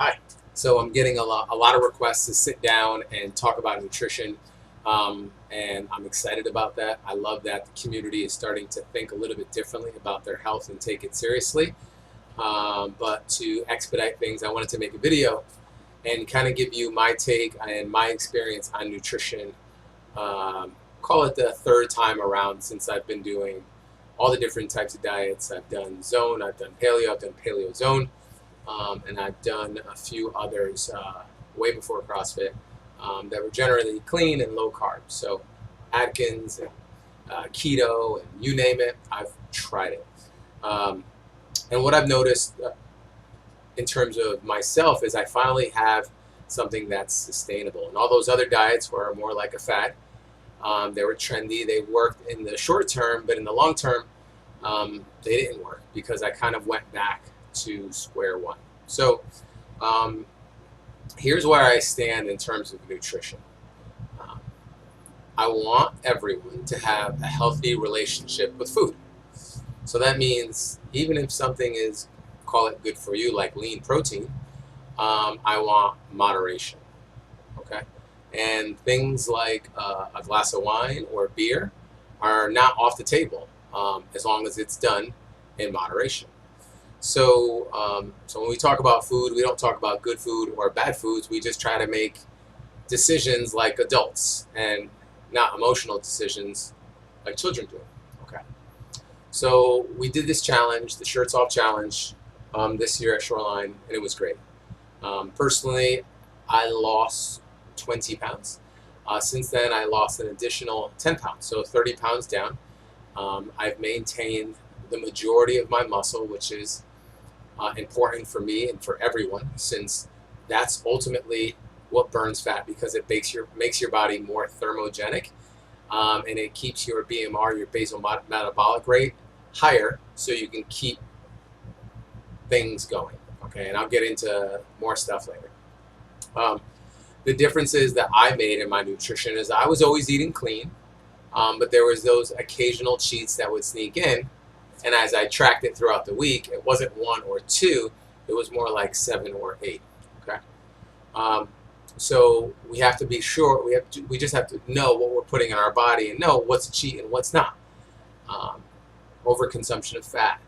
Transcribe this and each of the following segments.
Hi. So I'm getting a lot of requests to sit down and talk about nutrition, and I'm excited about that. I love that the community is starting to think a little bit differently about their health and take it seriously. But to expedite things, I wanted to make a video and kind of give you my take and my experience on nutrition. Call it the third time around since I've been doing all the different types of diets. I've done zone, I've done paleo, I've done paleo zone. And I've done a few others way before CrossFit that were generally clean and low carb. So Atkins and keto and you name it, I've tried it. And what I've noticed in terms of myself is I finally have something that's sustainable. And all those other diets were more like a fad. They were trendy, they worked in the short term, but in the long term, they didn't work because I kind of went back to square one. So here's where I stand in terms of nutrition. I want everyone to have a healthy relationship with food. So that means even if something is, call it good for you, like lean protein, I want moderation, okay? And things like a glass of wine or beer are not off the table as long as it's done in moderation. So, so when we talk about food, we don't talk about good food or bad foods. We just try to make decisions like adults and not emotional decisions like children do. Okay. So we did this challenge, the Shirts Off Challenge, this year at Shoreline, and it was great. Personally, I lost 20 pounds. Since then, I lost an additional 10 pounds, so 30 pounds down. I've maintained the majority of my muscle, which is important for me and for everyone, since that's ultimately what burns fat, because it makes your body more thermogenic, and it keeps your BMR, your basal metabolic rate, higher, so you can keep things going. Okay, and I'll get into more stuff later. The differences that I made in my nutrition is I was always eating clean, but there was those occasional cheats that would sneak in. And as I tracked it throughout the week, it wasn't 1 or 2, it was more like 7 or 8. Okay, so we have to be sure. We just have to know what we're putting in our body and know what's a cheat and what's not. Overconsumption of fat,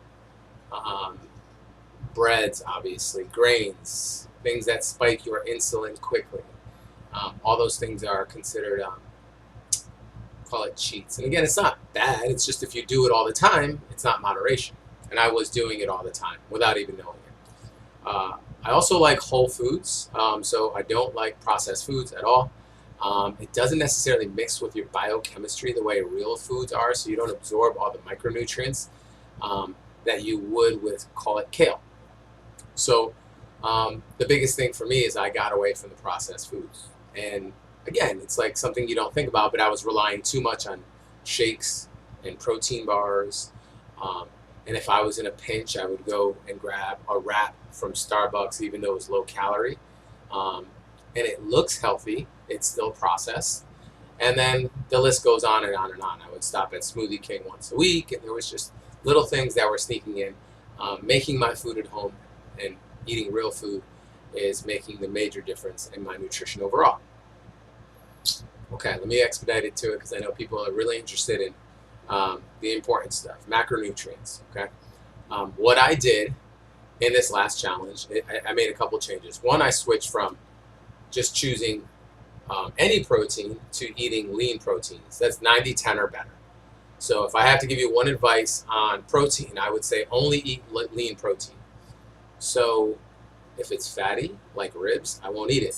breads, obviously, grains, things that spike your insulin quickly. All those things are considered. Call it cheats. And again, it's not bad. It's just if you do it all the time, it's not moderation. And I was doing it all the time without even knowing it. I also like whole foods, so I don't like processed foods at all. It doesn't necessarily mix with your biochemistry the way real foods are, so you don't absorb all the micronutrients that you would with, call it, kale. So the biggest thing for me is I got away from the processed foods. And again, it's like something you don't think about, but I was relying too much on shakes and protein bars. And if I was in a pinch, I would go and grab a wrap from Starbucks, even though it was low calorie. And it looks healthy. It's still processed. And then the list goes on and on and on. I would stop at Smoothie King once a week, and there was just little things that were sneaking in. Making my food at home and eating real food is making the major difference in my nutrition overall. Okay, let me expedite it to it because I know people are really interested in the important stuff, macronutrients. Okay, what I did in this last challenge, I made a couple changes. One, I switched from just choosing any protein to eating lean proteins. That's 90-10 or better. So if I have to give you one advice on protein, I would say only eat lean protein. So if it's fatty, like ribs, I won't eat it.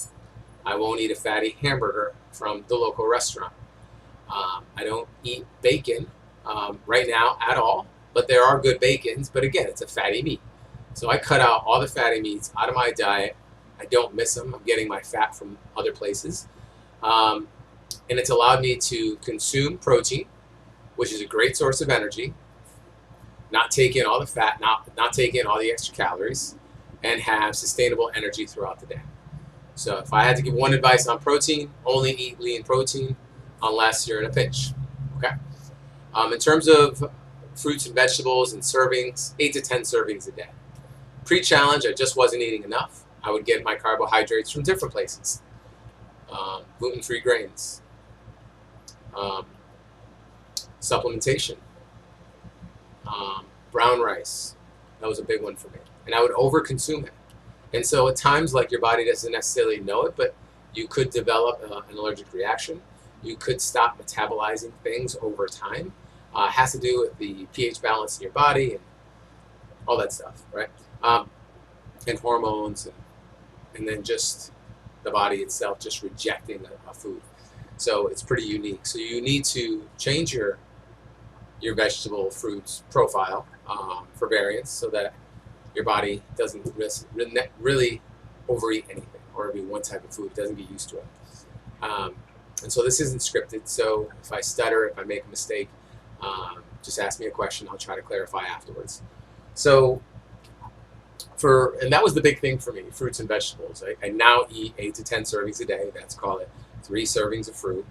I won't eat a fatty hamburger from the local restaurant. I don't eat bacon right now at all, but there are good bacons, but again, it's a fatty meat. So I cut out all the fatty meats out of my diet. I don't miss them. I'm getting my fat from other places. And it's allowed me to consume protein, which is a great source of energy, not take in all the fat, not take in all the extra calories, and have sustainable energy throughout the day. So if I had to give one advice on protein, only eat lean protein unless you're in a pinch. Okay. In terms of fruits and vegetables and servings, 8 to 10 servings a day. Pre-challenge, I just wasn't eating enough. I would get my carbohydrates from different places. Gluten-free grains, um, supplementation, brown rice. That was a big one for me. And I would overconsume it. And so at times, like, your body doesn't necessarily know it, but you could develop an allergic reaction. You could stop metabolizing things over time. It has to do with the pH balance in your body and all that stuff, right? And hormones, and then just the body itself just rejecting a food. So it's pretty unique. So you need to change your vegetable fruits profile for variance, so that your body doesn't really overeat anything, or be one type of food. It doesn't get used to it. And so this isn't scripted. So if I stutter, if I make a mistake, just ask me a question. I'll try to clarify afterwards. So and that was the big thing for me, fruits and vegetables. I now eat 8 to 10 servings a day. That's call it 3 servings of fruit,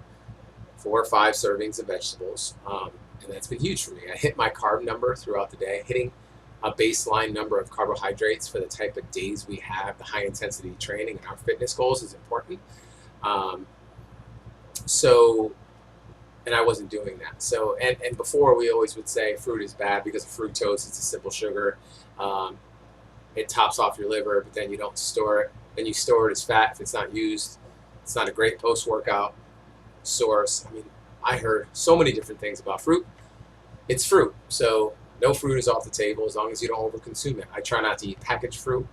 4 or 5 servings of vegetables. And that's been huge for me. I hit my carb number throughout the day. Hitting a baseline number of carbohydrates for the type of days we have, the high intensity training and our fitness goals, is important. And I wasn't doing that. So, and before, we always would say fruit is bad because of fructose. It's a simple sugar. It tops off your liver, but then you don't store it. Then you store it as fat if it's not used. It's not a great post-workout source. I mean, I heard so many different things about fruit. It's fruit, so no fruit is off the table as long as you don't overconsume it. I try not to eat packaged fruit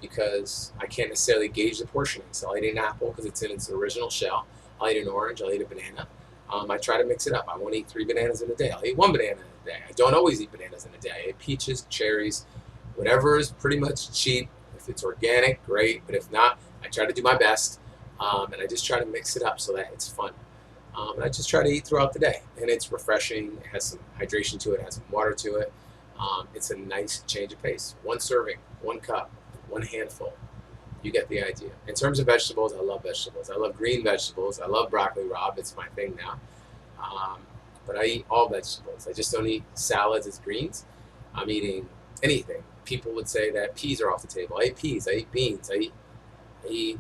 because I can't necessarily gauge the portioning. So I'll eat an apple because it's in its original shell. I'll eat an orange. I'll eat a banana. I try to mix it up. I won't eat 3 bananas in a day. I'll eat 1 banana in a day. I don't always eat bananas in a day. I eat peaches, cherries, whatever is pretty much cheap. If it's organic, great. But if not, I try to do my best. And I just try to mix it up so that it's fun. And I just try to eat throughout the day. And it's refreshing. It has some hydration to it. It has some water to it. It's a nice change of pace. 1 serving, 1 cup, 1 handful. You get the idea. In terms of vegetables, I love vegetables. I love green vegetables. I love broccoli rabe. It's my thing now. But I eat all vegetables. I just don't eat salads as greens. I'm eating anything. People would say that peas are off the table. I eat peas. I eat beans. I eat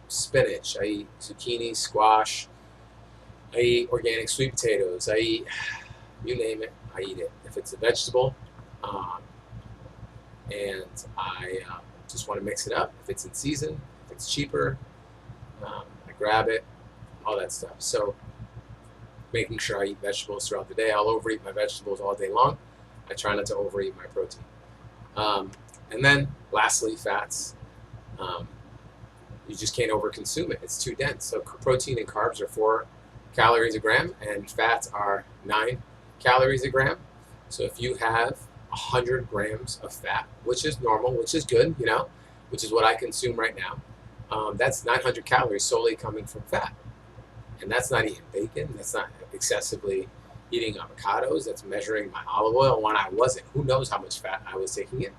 spinach. I eat zucchini, squash. I eat organic sweet potatoes. I eat, you name it, I eat it. If it's a vegetable, and I just want to mix it up. If it's in season, if it's cheaper, I grab it, all that stuff. So making sure I eat vegetables throughout the day. I'll overeat my vegetables all day long. I try not to overeat my protein. And then lastly, fats. You just can't overconsume it. It's too dense. So protein and carbs are 4 calories a gram, and fats are 9 calories a gram. So if you have 100 grams of fat, which is normal, which is good, which is what I consume right now, that's 900 calories solely coming from fat. And that's not eating bacon. That's not excessively eating avocados. That's measuring my olive oil when I wasn't. Who knows how much fat I was taking in?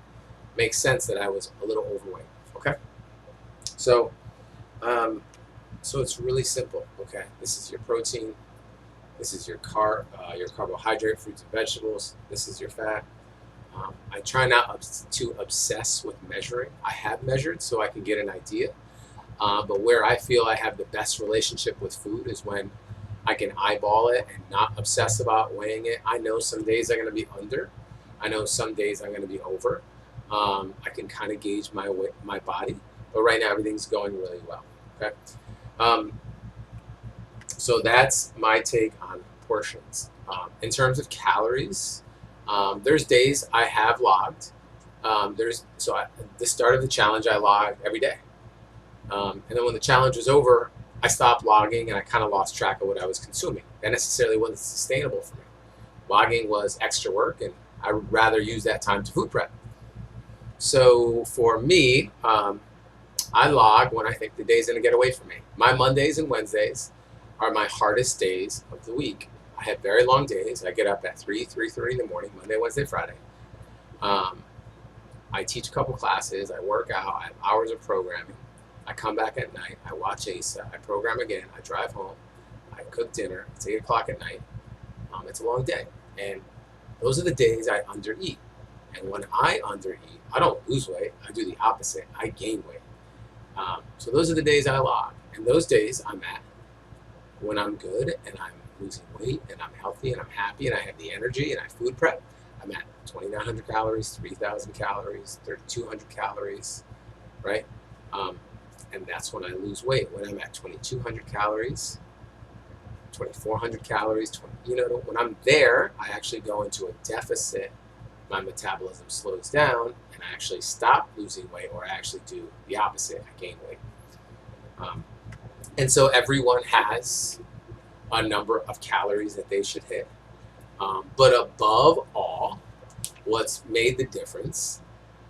Makes sense that I was a little overweight. Okay? So it's really simple. Okay? This is your protein. This is your carbohydrate, fruits and vegetables. This is your fat. I try not to obsess with measuring. I have measured so I can get an idea. But where I feel I have the best relationship with food is when I can eyeball it and not obsess about weighing it. I know some days I'm going to be under. I know some days I'm going to be over. I can kind of gauge my body. But right now everything's going really well. Okay. So that's my take on portions. In terms of calories, there's days I have logged. At the start of the challenge, I logged every day. And then when the challenge was over, I stopped logging and I kind of lost track of what I was consuming. That necessarily wasn't sustainable for me. Logging was extra work, and I would rather use that time to food prep. So for me, I log when I think the day's going to get away from me. My Mondays and Wednesdays are my hardest days of the week. I have very long days. I get up at 3:30 in the morning, Monday, Wednesday, Friday. I teach a couple classes. I work out. I have hours of programming. I come back at night. I watch ASA. I program again. I drive home. I cook dinner. It's 8 o'clock at night. It's a long day. And those are the days I undereat. And when I undereat, I don't lose weight. I do the opposite. I gain weight. So those are the days I log. And those days I'm at when I'm good and I'm losing weight and I'm healthy and I'm happy and I have the energy and I food prep. I'm at 2,900 calories, 3,000 calories, 3,200 calories, right? And that's when I lose weight. When I'm at 2,200 calories, 2,400 calories, when I'm there, I actually go into a deficit. My metabolism slows down and I actually stop losing weight, or I actually do the opposite. I gain weight. And so everyone has a number of calories that they should hit. But above all, what's made the difference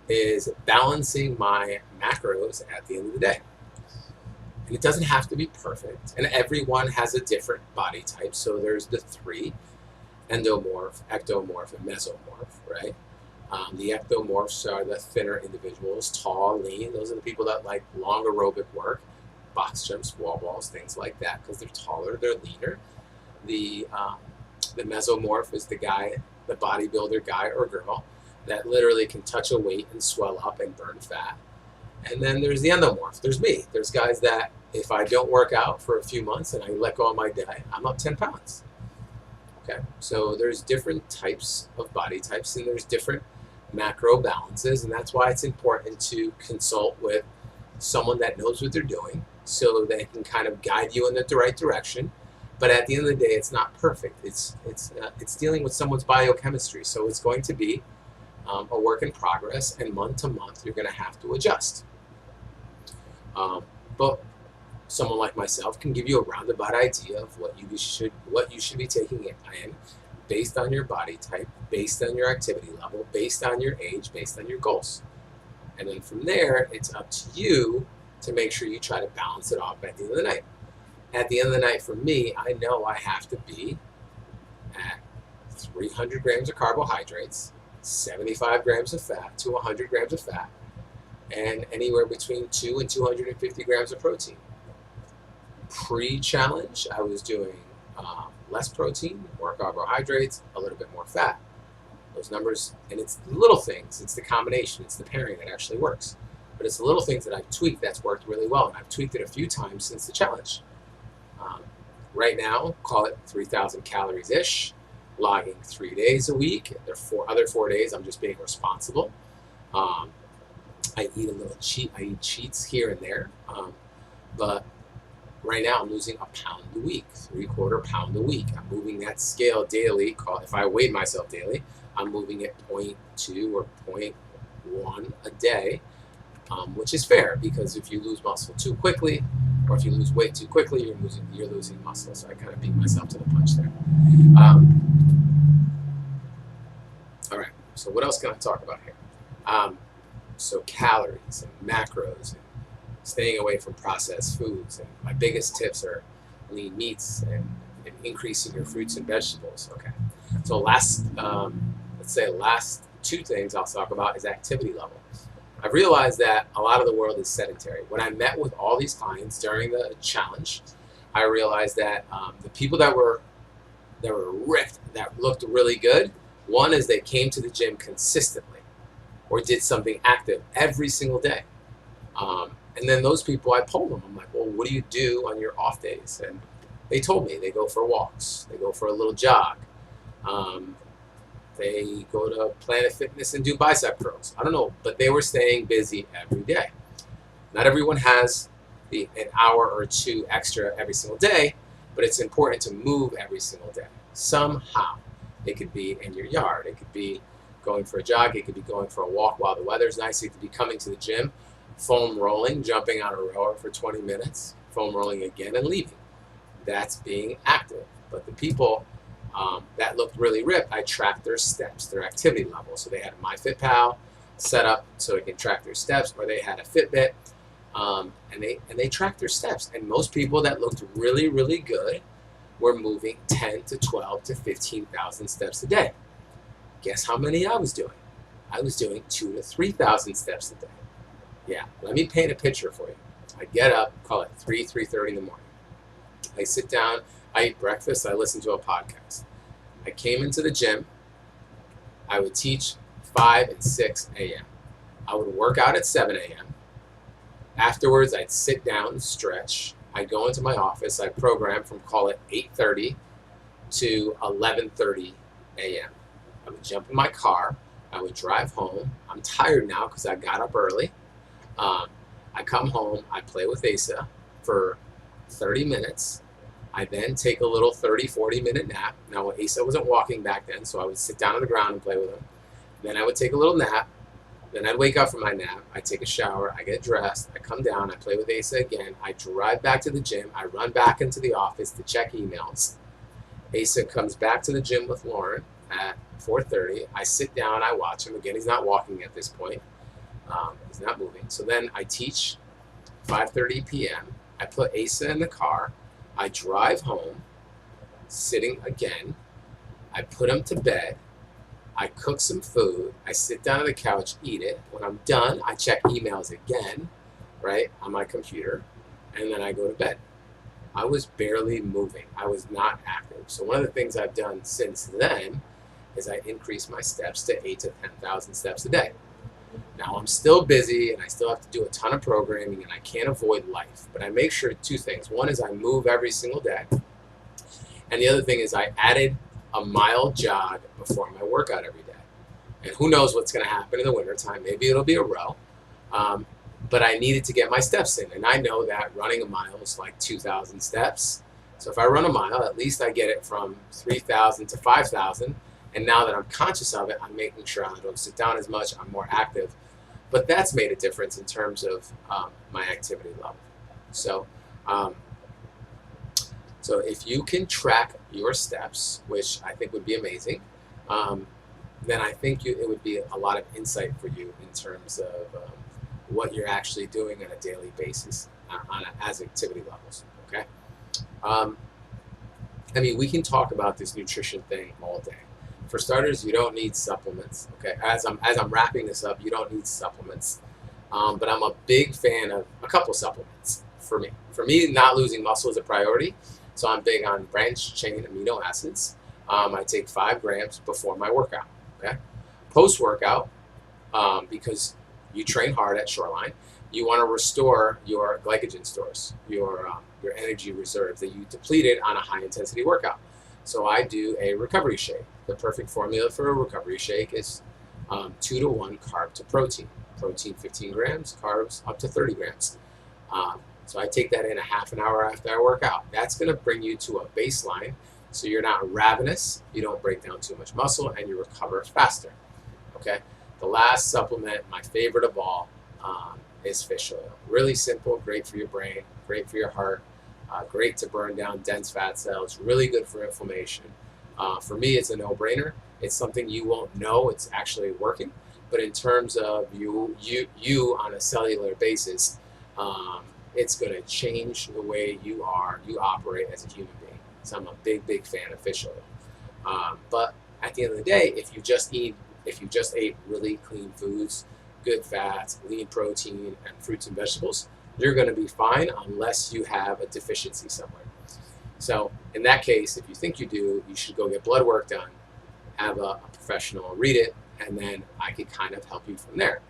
is balancing my macros at the end of the day. And it doesn't have to be perfect. And everyone has a different body type. So there's the three: endomorph, ectomorph, and mesomorph, right? The ectomorphs are the thinner individuals, tall, lean. Those are the people that like long aerobic work, box jumps, wall balls, things like that, because they're taller, they're leaner. The mesomorph is the guy, the bodybuilder guy or girl that literally can touch a weight and swell up and burn fat. And then there's the endomorph. There's me. There's guys that if I don't work out for a few months and I let go of my diet, I'm up 10 pounds. Okay, so there's different types of body types and there's different macro balances, and that's why it's important to consult with someone that knows what they're doing so they can kind of guide you in the right direction. But at the end of the day, it's not perfect. It's dealing with someone's biochemistry, so it's going to be a work in progress, and month to month you're going to have to adjust. But someone like myself can give you a roundabout idea of what you should be taking in based on your body type, based on your activity level, based on your age, based on your goals. And then from there, it's up to you to make sure you try to balance it off at the end of the night. At the end of the night, for me, I know I have to be at 300 grams of carbohydrates, 75 grams of fat to 100 grams of fat, and anywhere between 2 and 250 grams of protein. Pre-challenge, I was doing less protein, more carbohydrates, a little bit more fat. Those numbers, and it's the little things, it's the combination, it's the pairing that actually works. But it's the little things that I've tweaked that's worked really well, and I've tweaked it a few times since the challenge. Right now, call it 3,000 calories-ish, logging 3 days a week. The other 4 days, I'm just being responsible. I eat a little cheat. I eat cheats here and there, but right now I'm losing a pound a week, 3/4 pound a week. I'm moving that scale daily. If I weighed myself daily, I'm moving it 0.2 or 0.1 a day, which is fair because if you lose muscle too quickly, or if you lose weight too quickly, you're losing muscle. So I kind of beat myself to the punch there. All right. So what else can I talk about here? So calories and macros and staying away from processed foods. And my biggest tips are lean meats and increasing your fruits and vegetables. Okay. So last 2 things I'll talk about is activity level. I've realized that a lot of the world is sedentary. When I met with all these clients during the challenge, I realized that the people that were ripped, that looked really good, one is they came to the gym consistently or did something active every single day. And then those people, I polled them. I'm like, well, what do you do on your off days? And they told me they go for walks. They go for a little jog. They go to Planet Fitness and do bicep curls. I don't know, but they were staying busy every day. Not everyone has an hour or 2 extra every single day, but it's important to move every single day somehow. It could be in your yard. It could be going for a jog. It could be going for a walk while the weather's nice. It could be coming to the gym, foam rolling, jumping on a rower for 20 minutes, foam rolling again, and leaving. That's being active. But the people that looked really ripped, I tracked their steps, their activity level. So they had a MyFitPal set up so it can track their steps, or they had a Fitbit, and they tracked their steps. And most people that looked really, really good were moving 10 to 12 to 15,000 steps a day. Guess how many I was doing? I was doing 2,000 to 3,000 steps a day. Yeah, let me paint a picture for you. I get up, call it 3:30 in the morning. I sit down, I eat breakfast, I listen to a podcast. I came into the gym. I would teach 5 and 6 a.m. I would work out at 7 a.m. Afterwards, I'd sit down, stretch. I'd go into my office. I'd program from, call it 8:30 to 11:30 a.m. I would jump in my car. I would drive home. I'm tired now because I got up early. I come home. I play with Asa for 30 minutes. I then take a little 30, 40-minute nap. Now, Asa wasn't walking back then, so I would sit down on the ground and play with him. Then I would take a little nap. Then I'd wake up from my nap. I take a shower. I get dressed. I come down. I play with Asa again. I drive back to the gym. I run back into the office to check emails. Asa comes back to the gym with Lauren at 4:30. I sit down. I watch him. Again, he's not walking at this point. He's not moving. So then I teach 5:30 p.m. I put Asa in the car. I drive home, sitting again. I put him to bed. I cook some food. I sit down on the couch, eat it. When I'm done, I check emails again, right, on my computer, and then I go to bed. I was barely moving. I was not active. So one of the things I've done since then is I increased my steps to 8,000 to 10,000 steps a day. Now, I'm still busy, and I still have to do a ton of programming, and I can't avoid life. But I make sure two things. One is I move every single day. And the other thing is I added a mile jog before my workout every day. And who knows what's going to happen in the wintertime. Maybe it'll be a row. But I needed to get my steps in. And I know that running a mile is like 2,000 steps. So if I run a mile, at least I get it from 3,000 to 5,000. And now that I'm conscious of it, I'm making sure I don't sit down as much. I'm more active. But that's made a difference in terms of my activity level. So if you can track your steps, which I think would be amazing, then I think it would be a lot of insight for you in terms of what you're actually doing on a daily basis as activity levels. Okay. I mean, we can talk about this nutrition thing all day. For starters, you don't need supplements. Okay, as I'm wrapping this up, you don't need supplements. But I'm a big fan of a couple supplements for me. For me, not losing muscle is a priority, so I'm big on branched chain amino acids. I take 5 grams before my workout. Okay, post workout, because you train hard at Shoreline, you want to restore your glycogen stores, your energy reserves that you depleted on a high intensity workout. So I do a recovery shake. The perfect formula for a recovery shake is 2 to 1 carb to protein. Protein 15 grams, carbs up to 30 grams. So I take that in a half an hour after I work out. That's going to bring you to a baseline so you're not ravenous, you don't break down too much muscle, and you recover faster. Okay. The last supplement, my favorite of all, is fish oil. Really simple, great for your brain, great for your heart, great to burn down dense fat cells, really good for inflammation. For me, it's a no-brainer. It's something you won't know it's actually working, but in terms of you on a cellular basis, it's going to change the way you operate as a human being. So I'm a big fan of fish oil. But at the end of the day, if you just ate really clean foods, good fats, lean protein, and fruits and vegetables, you're going to be fine unless you have a deficiency somewhere. So in that case, if you think you do, you should go get blood work done, have a professional read it, and then I could kind of help you from there.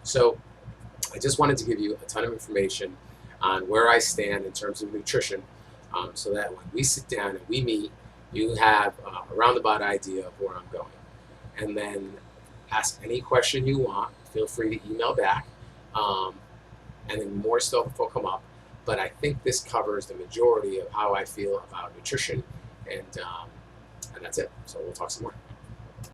So I just wanted to give you a ton of information on where I stand in terms of nutrition, so that when we sit down and we meet, you have a roundabout idea of where I'm going. And then ask any question you want. Feel free to email back, and then more stuff will come up. But I think this covers the majority of how I feel about nutrition, and that's it. So we'll talk some more.